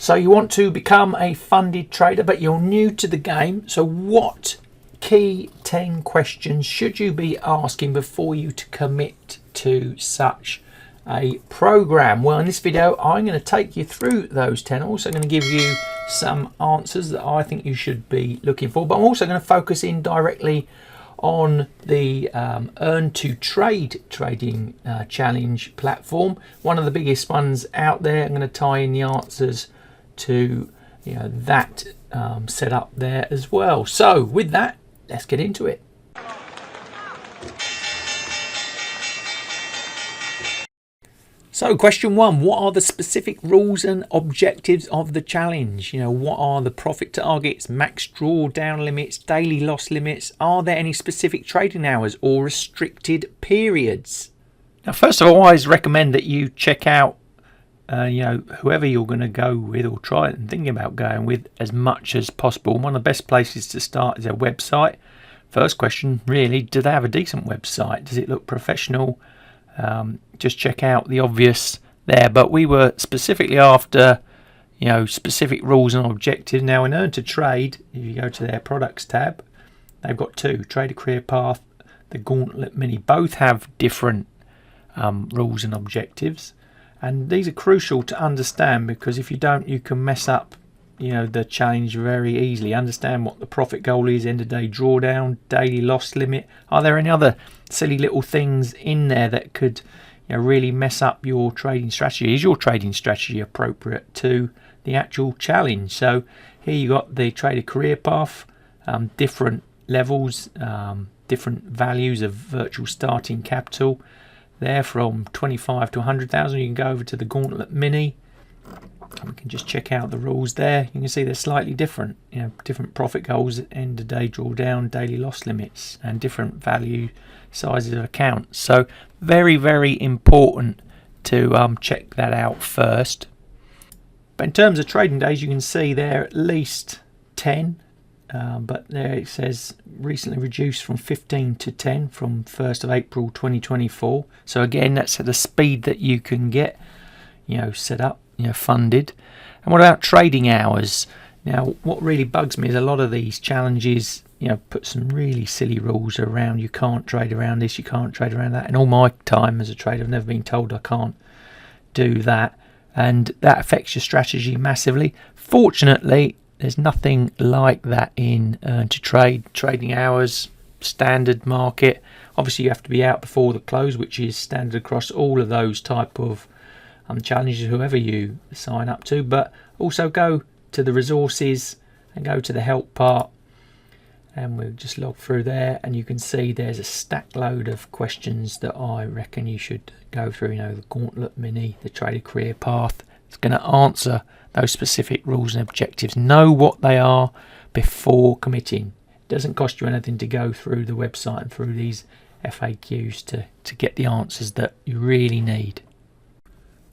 So you want to become a funded trader, but you're new to the game. So what key 10 questions should you be asking before you to commit to such a program? Well, in this video, I'm going to take you through those 10. I'm also going to give you some answers that I think you should be looking for, but I'm also going to focus in directly on the Earn2Trade trading challenge platform, one of the biggest ones out there. I'm going to tie in the answers to that setup there as well. So with that, let's get into it. So question 1, what are the specific rules and objectives of the challenge? What are the profit targets, max drawdown limits, daily loss limits? Are there any specific trading hours or restricted periods? Now, first of all, I always recommend that you check out whoever you're going to go with or try and thinking about going with as much as possible. One of the best places to start is their website. First question, really, do they have a decent website? Does it look professional? Just check out the obvious there, but we were specifically after specific rules and objectives. Now in Earn2Trade, if you go to their products tab, they've got two, Trader Career Path, the Gauntlet Mini. Both have different rules and objectives, and these are crucial to understand, because if you don't, you can mess up the challenge very easily. Understand what the profit goal is, end of day drawdown, daily loss limit. Are there any other silly little things in there that could really mess up your trading strategy? Is your trading strategy appropriate to the actual challenge? So here you got the Trader Career Path, different levels, different values of virtual starting capital there, from 25 to 100,000. You can go over to the Gauntlet Mini. We can just check out the rules there. You can see they're slightly different, different profit goals, end of day drawdown, daily loss limits, and different value sizes of accounts. So very, very important to check that out first. But in terms of trading days, you can see there at least 10, but there it says recently reduced from 15 to 10 from 1st of April 2024. So again, that's at the speed that you can get set up, funded. And what about trading hours? Now, what really bugs me is a lot of these challenges put some really silly rules around. You can't trade around this, you can't trade around that. In all my time as a trader, I've never been told I can't do that, and that affects your strategy massively. Fortunately, there's nothing like that in Earn2Trade. Trading hours, standard market. Obviously you have to be out before the close, which is standard across all of those type of challenges, whoever you sign up to. But also go to the resources and go to the help part, and we'll just log through there, and you can see there's a stack load of questions that I reckon you should go through. The Gauntlet Mini, the Trader Career Path, it's going to answer those specific rules and objectives. Know what they are before committing. It doesn't cost you anything to go through the website and through these FAQs to get the answers that you really need.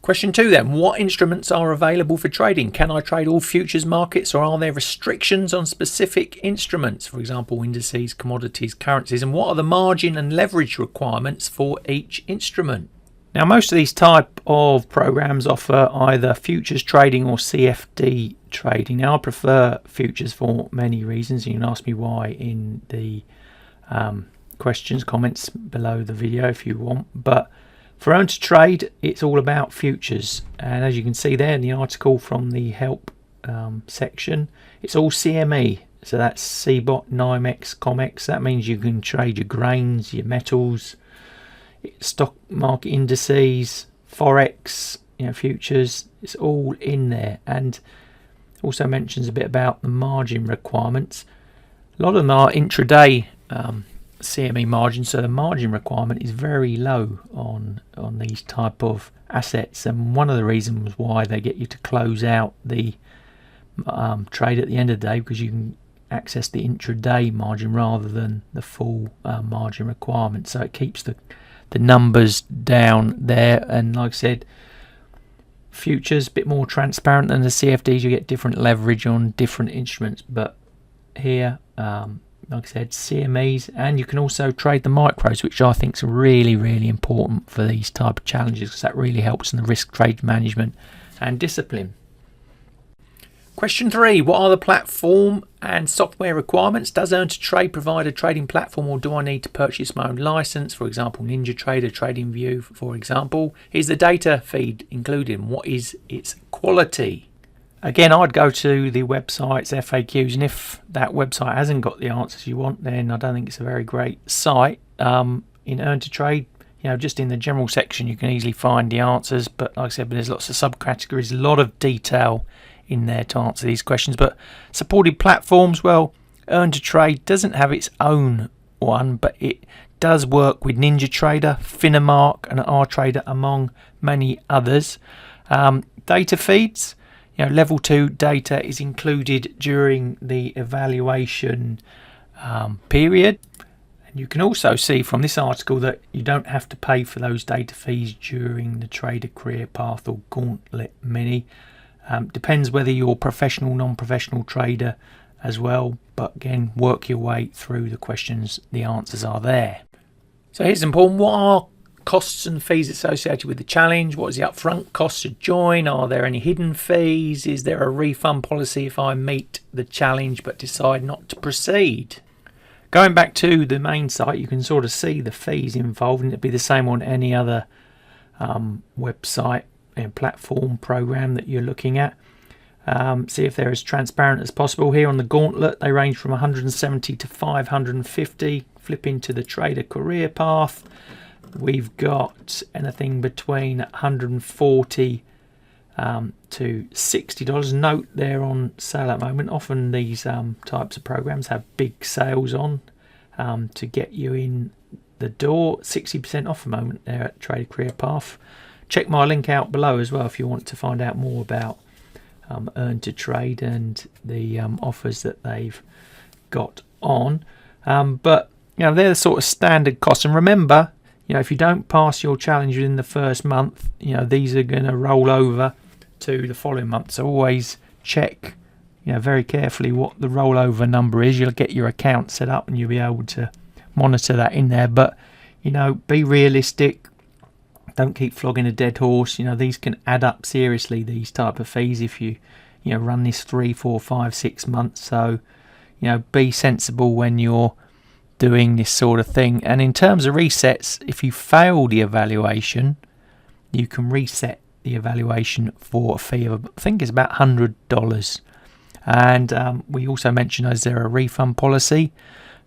Question 2 then, what instruments are available for trading? Can I trade all futures markets, or are there restrictions on specific instruments, for example indices, commodities, currencies, and what are the margin and leverage requirements for each instrument? Now, most of these type of programs offer either futures trading or CFD trading. Now, I prefer futures for many reasons. You can ask me why in the comments below the video if you want, but for Earn2Trade, it's all about futures, and as you can see there in the article from the help section, it's all CME. So that's CBOT, NYMEX, COMEX. That means you can trade your grains, your metals, stock market indices, forex, futures. It's all in there, and also mentions a bit about the margin requirements. A lot of them are intraday CME margin, so the margin requirement is very low on these type of assets, and one of the reasons why they get you to close out the trade at the end of the day, because you can access the intraday margin rather than the full margin requirement, so it keeps the numbers down there. And like I said, futures a bit more transparent than the CFDs. You get different leverage on different instruments, but here like I said, CMEs, and you can also trade the micros, which I think is really, really important for these type of challenges, because that really helps in the risk trade management and discipline. Question 3. What are the platform and software requirements? Does Earn2Trade provide a trading platform, or do I need to purchase my own license? For example, NinjaTrader, TradingView, for example. Is the data feed included? And what is its quality? Again, I'd go to the website's FAQs, and if that website hasn't got the answers you want, then I don't think it's a very great site. In Earn2Trade, just in the general section, you can easily find the answers. But like I said, there's lots of subcategories, a lot of detail in there to answer these questions. But supported platforms, well, Earn2Trade doesn't have its own one, but it does work with NinjaTrader, Finamark, and RTrader, among many others. Data feeds. Level 2 data is included during the evaluation period. And you can also see from this article that you don't have to pay for those data fees during the Trader Career Path or Gauntlet Mini. Depends whether you're professional, non-professional trader as well. But again, work your way through the questions. The answers are there. So here's important. What are costs and fees associated with the challenge? What is the upfront cost to join? Are there any hidden fees? Is there a refund policy if I meet the challenge but decide not to proceed? Going back to the main site, you can sort of see the fees involved, and it'd be the same on any other website and platform program that you're looking at. See if they're as transparent as possible. Here on the Gauntlet, they range from 170 to 550. Flip into the Trader Career Path. We've got anything between $140 to $60. Note they're on sale at the moment. Often these types of programs have big sales on to get you in the door. 60% off at the moment there at Trader Career Path. Check my link out below as well if you want to find out more about Earn2Trade and the offers that they've got on. But they're the sort of standard costs. And remember, if you don't pass your challenge within the first month, these are going to roll over to the following month. So always check, very carefully what the rollover number is. You'll get your account set up and you'll be able to monitor that in there. But, be realistic. Don't keep flogging a dead horse. These can add up seriously, these type of fees, if you, run this 3, 4, 5, 6 months. So, be sensible when you're doing this sort of thing. And in terms of resets, if you fail the evaluation, you can reset the evaluation for a fee of, I think it's about $100. And we also mentioned, is there a refund policy?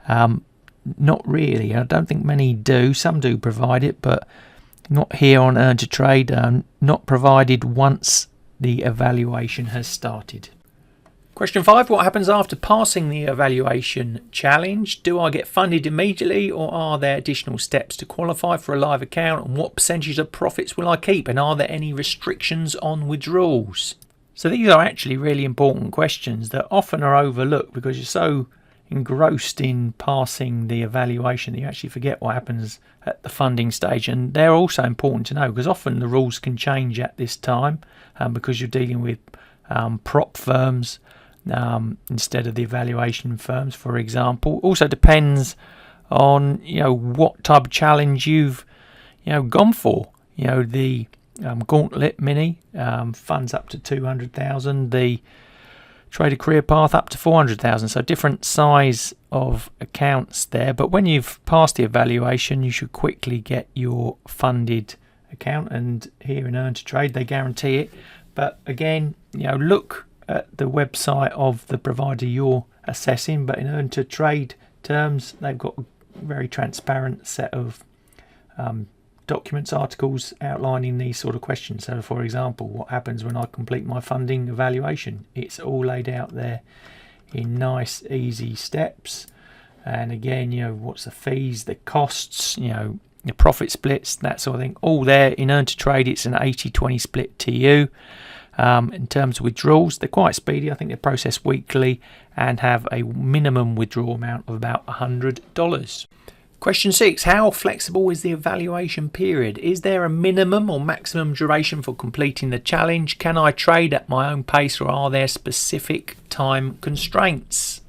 Not really. I don't think many do. Some do provide it, but not here on Earn2Trade. Not provided once the evaluation has started. Question 5. What happens after passing the evaluation challenge? Do I get funded immediately, or are there additional steps to qualify for a live account? And what percentage of profits will I keep? And are there any restrictions on withdrawals? So these are actually really important questions that often are overlooked because you're so engrossed in passing the evaluation that you actually forget what happens at the funding stage. And they're also important to know because often the rules can change at this time because you're dealing with prop firms instead of the evaluation firms, for example. Also depends on what type of challenge you've gone for. The Gauntlet Mini funds up to 200,000. The Trader Career Path up to 400,000. So different size of accounts there. But when you've passed the evaluation, you should quickly get your funded account. And here in Earn2Trade, they guarantee it. But again, look at the website of the provider you're assessing, but in Earn2Trade terms, they've got a very transparent set of documents, articles outlining these sort of questions. So, for example, what happens when I complete my funding evaluation? It's all laid out there in nice, easy steps. And again, what's the fees, the costs, the profit splits, that sort of thing. All there in Earn2Trade. It's an 80-20 split to you. In terms of withdrawals, they're quite speedy. I think they're processed weekly and have a minimum withdrawal amount of about $100. Question 6. How flexible is the evaluation period? Is there a minimum or maximum duration for completing the challenge? Can I trade at my own pace, or are there specific time constraints?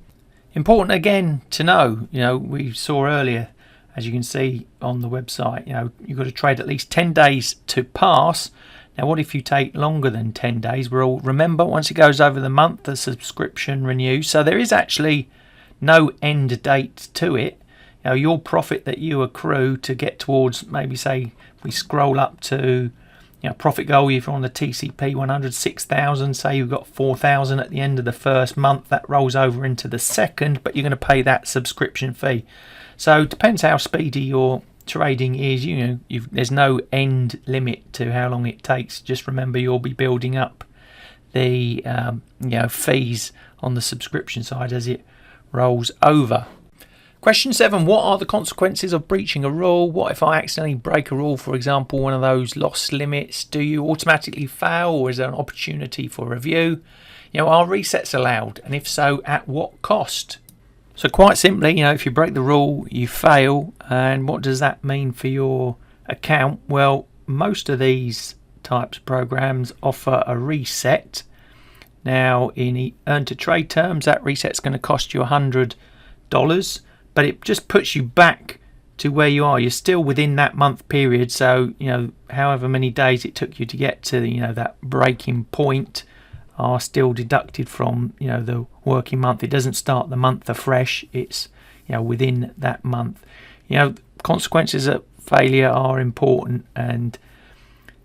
Important again to know, we saw earlier, as you can see on the website, you've got to trade at least 10 days to pass. Now, what if you take longer than 10 days? Well, remember, once it goes over the month, the subscription renews. So there is actually no end date to it. You know, your profit that you accrue to get towards, maybe say, we scroll up to, you know, profit goal, if you're on the TCP 100, 6,000, say you've got 4,000 at the end of the first month, that rolls over into the second, but you're going to pay that subscription fee. So it depends how speedy your trading is. You know, there's no end limit to how long it takes. Just remember, you'll be building up the fees on the subscription side as it rolls over. Question 7, what are the consequences of breaching a rule? What if I accidentally break a rule, for example, one of those loss limits? Do you automatically fail, or is there an opportunity for review? You know, are resets allowed? And if so, at what cost? So quite simply, you know, if you break the rule, you fail. And what does that mean for your account? Well, most of these types of programs offer a reset. Now, in Earn2Trade terms, that reset's going to cost you $100, but it just puts you back to where you are. You're still within that month period. So, you know, however many days it took you to get to, you know, that breaking point are still deducted from, you know, the working month. It doesn't start the month afresh. It's, you know, within that month. You know, consequences of failure are important, and,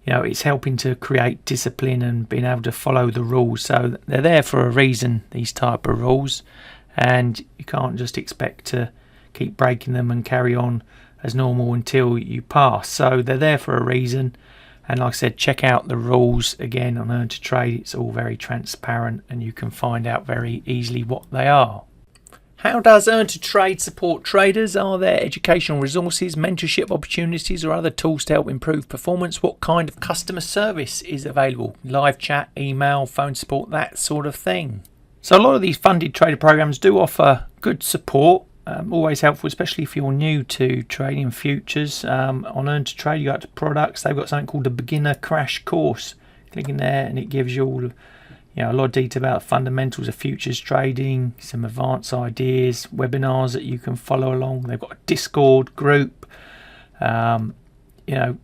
you know, it's helping to create discipline and being able to follow the rules. So they're there for a reason, these type of rules, and you can't just expect to keep breaking them and carry on as normal until you pass. So they're there for a reason. And like I said, check out the rules again on Earn2Trade. It's all very transparent and you can find out very easily what they are. How does Earn2Trade support traders? Are there educational resources, mentorship opportunities, or other tools to help improve performance? What kind of customer service is available? Live chat, email, phone support, that sort of thing. So a lot of these funded trader programs do offer good support. Always helpful, especially if you're new to trading futures. On Earn2Trade, you got to products. They've got something called the beginner crash course. Click in there and it gives you all, you know, a lot of detail about the fundamentals of futures trading, some advanced ideas, webinars that you can follow along. They've got a Discord group, you know,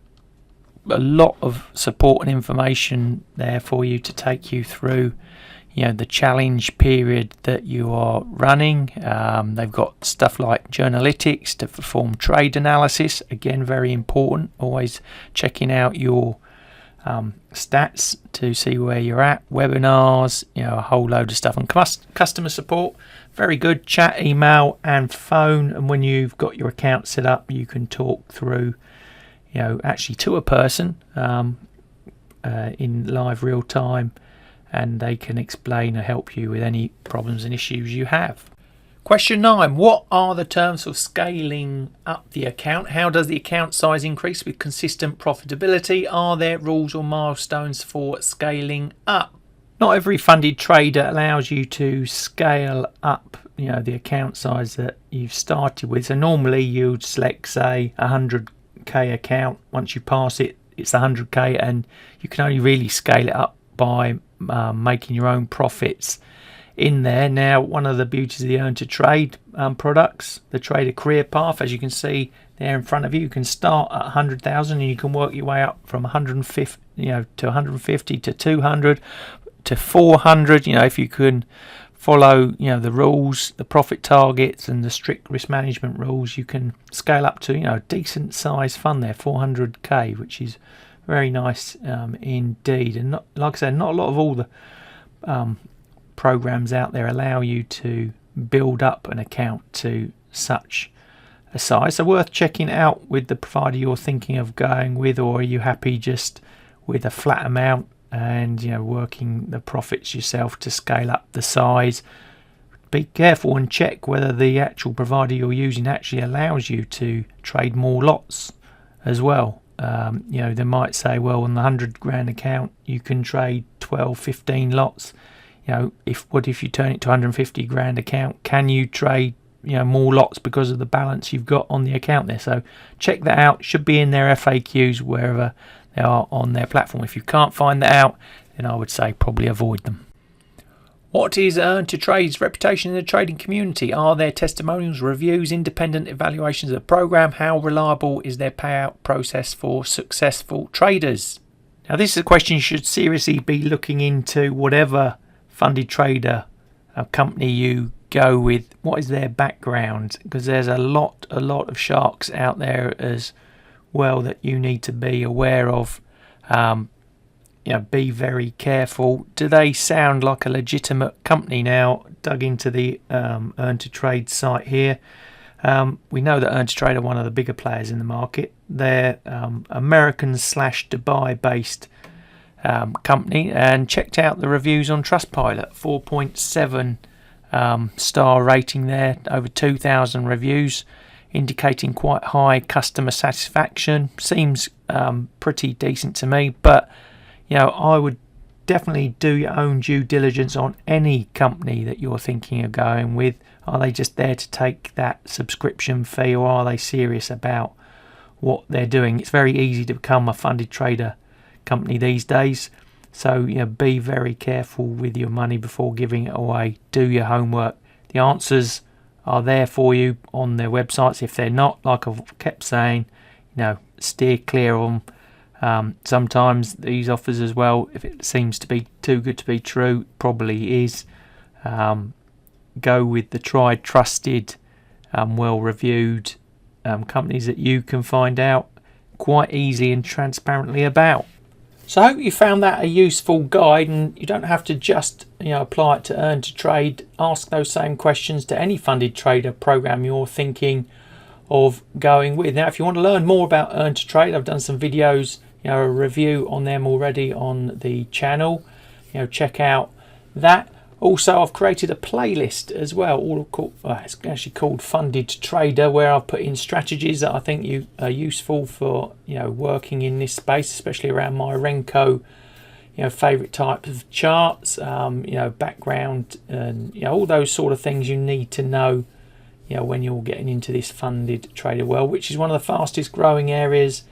a lot of support and information there for you to take you through, you know, the challenge period that you are running. They've got stuff like journalytics to perform trade analysis. Again, very important. Always checking out your stats to see where you're at. Webinars, you know, a whole load of stuff. And customer support, very good. Chat, email, and phone. And when you've got your account set up, you can talk through, you know, actually to a person in live real time, and they can explain or help you with any problems and issues you have. Question 9. What are the terms for scaling up the account? How does the account size increase with consistent profitability? Are there rules or milestones for scaling up? Not every funded trader allows you to scale up, you know, the account size that you've started with. So normally you'd select, say, a 100k account. Once you pass it, it's 100k, and you can only really scale it up by making your own profits in there. Now, one of the beauties of the Earn2Trade products, the Trader Career Path, as you can see there in front of you, you can start at 100,000 and you can work your way up from 150, you know, to 150 to 200 to 400. You know, if you can follow, you know, the rules, the profit targets, and the strict risk management rules, you can scale up to, you know, a decent size fund there, 400k, which is very nice indeed. And not, like I said, not a lot of all the programs out there allow you to build up an account to such a size. So worth checking out with the provider you're thinking of going with, or are you happy just with a flat amount and, you know, working the profits yourself to scale up the size? Be careful and check whether the actual provider you're using actually allows you to trade more lots as well. You know, they might say, well, on the 100 grand account you can trade 12, 15 lots. You know, what if you turn it to 150 grand account? Can you trade, you know, more lots because of the balance you've got on the account there? So check that out. Should be in their FAQs wherever they are on their platform. If you can't find that out, then I would say probably avoid them. What is Earn2Trade's reputation in the trading community? Are there testimonials, reviews, independent evaluations of the program? How reliable is their payout process for successful traders? Now this is a question you should seriously be looking into, whatever funded trader company you go with. What is their background? Because there's a lot of sharks out there as well that you need to be aware of. Be very careful. Do they sound like a legitimate company? Now, dug into the Earn2Trade site here. We know that Earn2Trade are one of the bigger players in the market. They're American/Dubai based company, and checked out the reviews on Trustpilot. 4.7 star rating there, over 2,000 reviews, indicating quite high customer satisfaction. Seems pretty decent to me, but I would definitely do your own due diligence on any company that you're thinking of going with. Are they just there to take that subscription fee, or are they serious about what they're doing? It's very easy to become a funded trader company these days, so be very careful with your money before giving it away. Do your homework. The answers are there for you on their websites. If they're not, like I've kept saying, steer clear of them. Sometimes these offers as well, if it seems to be too good to be true, probably is. Go with the tried, trusted, well reviewed companies that you can find out quite easily and transparently about. So I hope you found that a useful guide, and you don't have to just apply it to Earn2Trade. Ask those same questions to any funded trader program you're thinking of going with. Now, if you want to learn more about Earn2Trade, I've done some videos, a review on them already on the channel. Check out that. Also, I've created a playlist as well, it's actually called Funded Trader, where I've put in strategies that I think you are useful for working in this space, especially around my Renko favorite types of charts, background, and all those sort of things you need to know when you're getting into this funded trader world, which is one of the fastest growing areas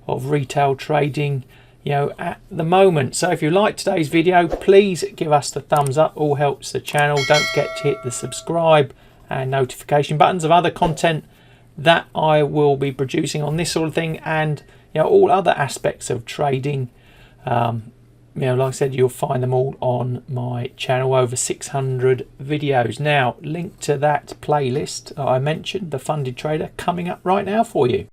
of retail trading at the moment. So if you liked today's video, please give us the thumbs up. All helps the channel. Don't forget to hit the subscribe and notification buttons of other content that I will be producing on this sort of thing, and all other aspects of trading. Like I said, you'll find them all on my channel, over 600 videos. Now, link to that playlist I mentioned, the Funded Trader, coming up right now for you.